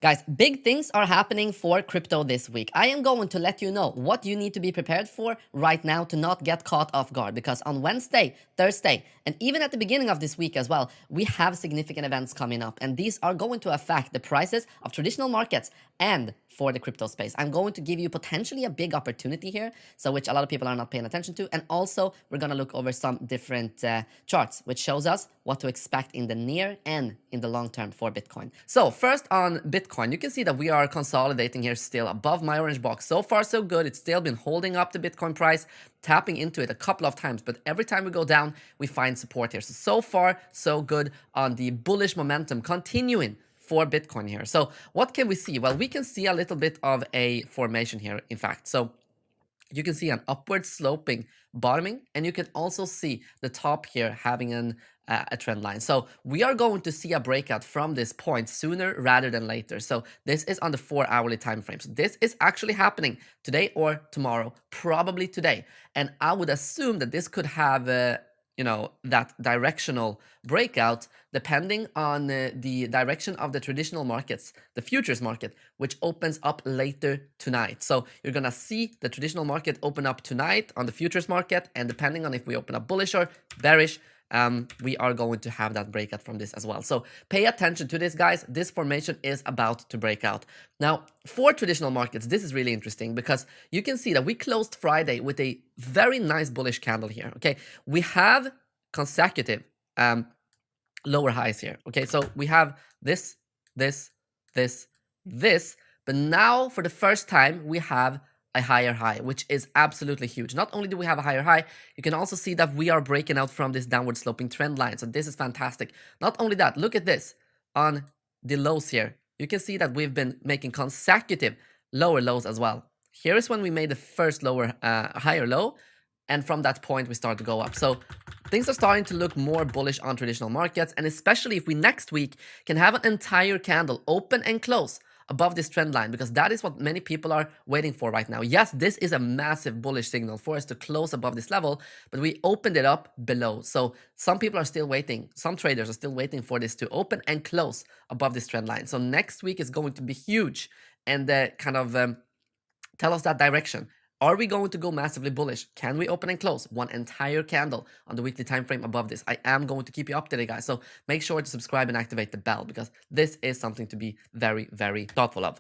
Guys, big things are happening for crypto this week. I am going to let you know what you need to be prepared for right now to not get caught off guard, because on Wednesday, Thursday, and even at the beginning of this week as well, we have significant events coming up, and these are going to affect the prices of traditional markets and for the crypto space. I'm going to give you potentially a big opportunity here, so which a lot of people are not paying attention to, and also we're going to look over some different charts, which shows us what to expect in the near and in the long term for Bitcoin. So first on Bitcoin, you can see that we are consolidating here still above my orange box. So far so good. It's still been holding up the Bitcoin price, tapping into it a couple of times, but every time we go down, we find support here. So far so good on the bullish momentum continuing for Bitcoin here. So what can we see? Well, we can see a little bit of a formation here, in fact. So you can see an upward sloping bottoming, and you can also see the top here having a trend line. So we are going to see a breakout from this point sooner rather than later. So this is on the 4-hourly time frame. So this is actually happening today or tomorrow, probably today. And I would assume that this could have that directional breakout depending on the direction of the traditional markets, the futures market, which opens up later tonight. So you're gonna see the traditional market open up tonight on the futures market, and depending on if we open up bullish or bearish, we are going to have that breakout from this as well. So pay attention to this, guys. This formation is about to break out. Now, for traditional markets, this is really interesting because you can see that we closed Friday with a very nice bullish candle here, okay? We have consecutive lower highs here, okay? So we have this, but now for the first time, we have a higher high, which is absolutely huge. Not only do we have a higher high, you can also see that we are breaking out from this downward sloping trend line. So this is fantastic. Not only that, look at this on the lows here. You can see that we've been making consecutive lower lows as well. Here is when we made the first higher low, and from that point we start to go up. So things are starting to look more bullish on traditional markets, and especially if we next week can have an entire candle open and close above this trend line, because that is what many people are waiting for right now. Yes, this is a massive bullish signal for us to close above this level, but we opened it up below. So some people are still waiting. Some traders are still waiting for this to open and close above this trend line. So next week is going to be huge, and tell us that direction. Are we going to go massively bullish? Can we open and close one entire candle on the weekly time frame above this? I am going to keep you updated, guys. So make sure to subscribe and activate the bell, because this is something to be very, very thoughtful of.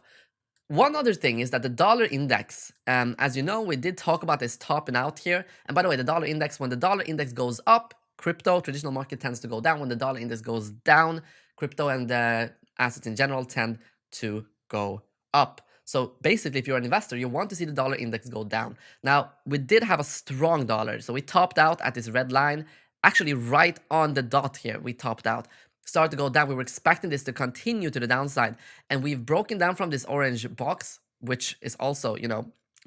One other thing is that the dollar index, as you know, we did talk about this topping out here. And by the way, the dollar index, when the dollar index goes up, crypto, traditional market tends to go down. When the dollar index goes down, crypto and assets in general tend to go up. So basically, if you're an investor, you want to see the dollar index go down. Now, we did have a strong dollar. So we topped out at this red line, actually right on the dot here. We topped out, started to go down. We were expecting this to continue to the downside. And we've broken down from this orange box, which is also,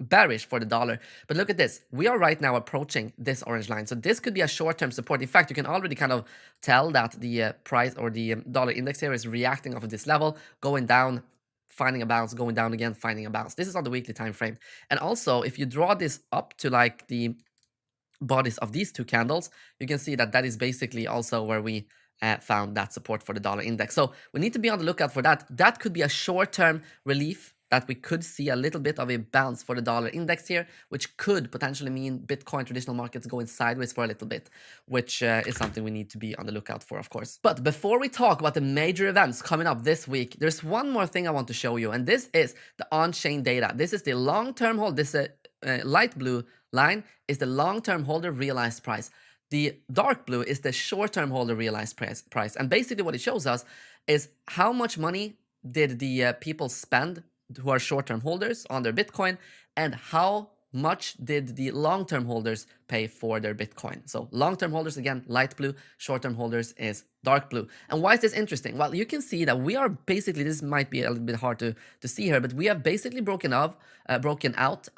bearish for the dollar. But look at this. We are right now approaching this orange line. So this could be a short-term support. In fact, you can already kind of tell that the price or the dollar index here is reacting off of this level, going down, finding a bounce, going down again, finding a bounce. This is on the weekly time frame. And also, if you draw this up to like the bodies of these two candles, you can see that that is basically also where we found that support for the dollar index. So we need to be on the lookout for that. That could be a short-term relief, that we could see a little bit of a bounce for the dollar index here, which could potentially mean Bitcoin traditional markets going sideways for a little bit, which is something we need to be on the lookout for, of course. But before we talk about the major events coming up this week, there's one more thing I want to show you, and this is the on-chain data. This is the long-term hold. This light blue line is the long-term holder realized price. The dark blue is the short-term holder realized price. And basically what it shows us is how much money did the people spend who are short-term holders on their Bitcoin, and how much did the long-term holders pay for their Bitcoin. So long-term holders, again, light blue, short-term holders is dark blue. And why is this interesting? Well, you can see that we are basically, this might be a little bit hard to see here, but we have basically broken out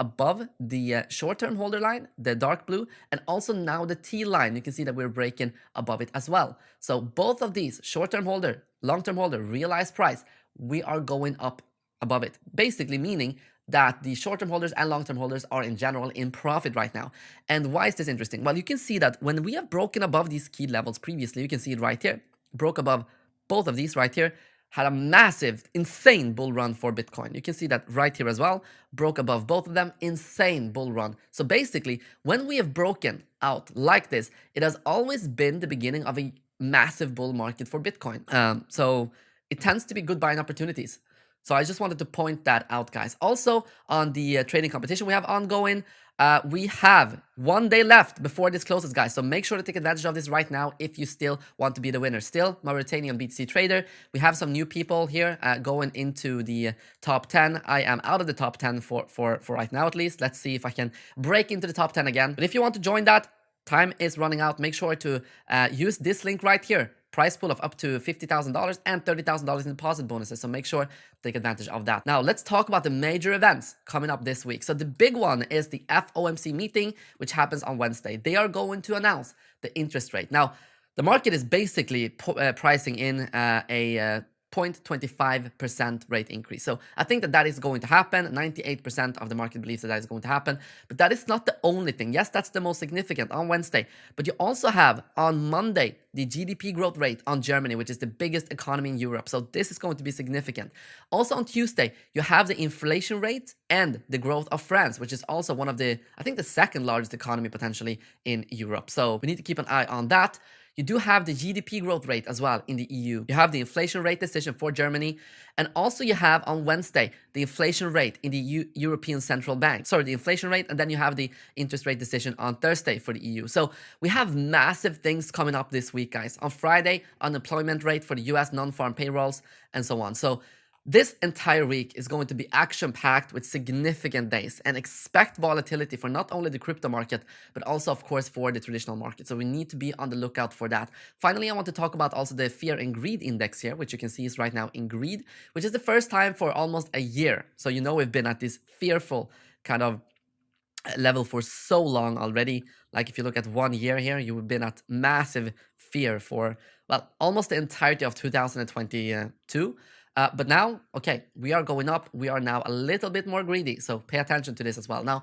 above the short-term holder line, the dark blue, and also now the T line. You can see that we're breaking above it as well. So both of these, short-term holder, long-term holder, realized price, we are going up above it, basically meaning that the short-term holders and long-term holders are in general in profit right now. And why is this interesting? Well, you can see that when we have broken above these key levels previously, you can see it right here, broke above both of these right here, had a massive, insane bull run for Bitcoin. You can see that right here as well. Broke above both of them. Insane bull run. So basically, when we have broken out like this, it has always been the beginning of a massive bull market for Bitcoin. So it tends to be good buying opportunities. So I just wanted to point that out, guys. Also, on the trading competition we have ongoing, we have 1 day left before this closes, guys. So make sure to take advantage of this right now if you still want to be the winner. Still, Mauritanian BTC trader. We have some new people here going into the top 10. I am out of the top 10 for right now, at least. Let's see if I can break into the top 10 again. But if you want to join that, time is running out. Make sure to use this link right here. Price pool of up to $50,000 and $30,000 in deposit bonuses. So make sure to take advantage of that. Now, let's talk about the major events coming up this week. So the big one is the FOMC meeting, which happens on Wednesday. They are going to announce the interest rate. Now, the market is basically pricing in a 0.25% rate increase. So I think that is going to happen. 98% of the market believes that is going to happen. But that is not the only thing. Yes, that's the most significant on Wednesday. But you also have on Monday the GDP growth rate on Germany, which is the biggest economy in Europe. So this is going to be significant. Also on Tuesday, you have the inflation rate and the growth of France, which is also one of the, I think the second largest economy potentially in Europe. So we need to keep an eye on that. You do have the GDP growth rate as well in the EU. You have the inflation rate decision for Germany. And also you have on Wednesday, the inflation rate in the European Central Bank. Sorry, the inflation rate. And then you have the interest rate decision on Thursday for the EU. So we have massive things coming up this week, guys. On Friday, unemployment rate for the US non-farm payrolls and so on. So this entire week is going to be action-packed with significant days, and expect volatility for not only the crypto market, but also, of course, for the traditional market. So we need to be on the lookout for that. Finally, I want to talk about also the fear and greed index here, which you can see is right now in greed, which is the first time for almost a year. So you know we've been at this fearful kind of level for so long already. Like if you look at 1 year here, you've been at massive fear for, well, almost the entirety of 2022. But now, okay, we are going up. We are now a little bit more greedy. So pay attention to this as well. Now,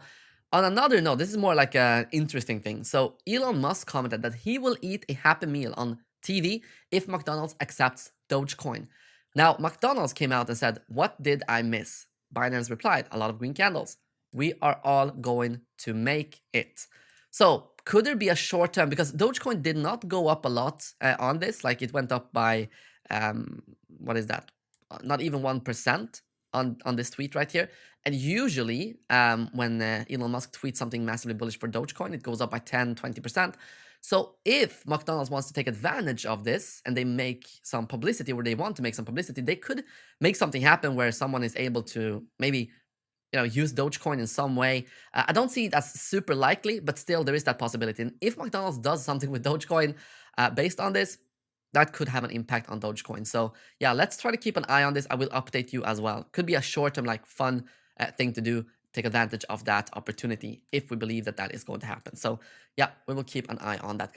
on another note, this is more like an interesting thing. So Elon Musk commented that he will eat a Happy Meal on TV if McDonald's accepts Dogecoin. Now, McDonald's came out and said, "What did I miss?" Binance replied, "A lot of green candles. We are all going to make it." So could there be a short term, because Dogecoin did not go up a lot on this, like it went up by, what is that? Not even 1% on this tweet right here. And usually when Elon Musk tweets something massively bullish for Dogecoin, it goes up by 10-20%. So if McDonald's wants to take advantage of this and they make some publicity, or they want to make some publicity, they could make something happen where someone is able to maybe use Dogecoin in some way. I don't see it as super likely, but still there is that possibility. And if McDonald's does something with Dogecoin based on this, that could have an impact on Dogecoin. So yeah, let's try to keep an eye on this. I will update you as well. Could be a short-term, like fun thing to do. Take advantage of that opportunity if we believe that is going to happen. So yeah, we will keep an eye on that, guys.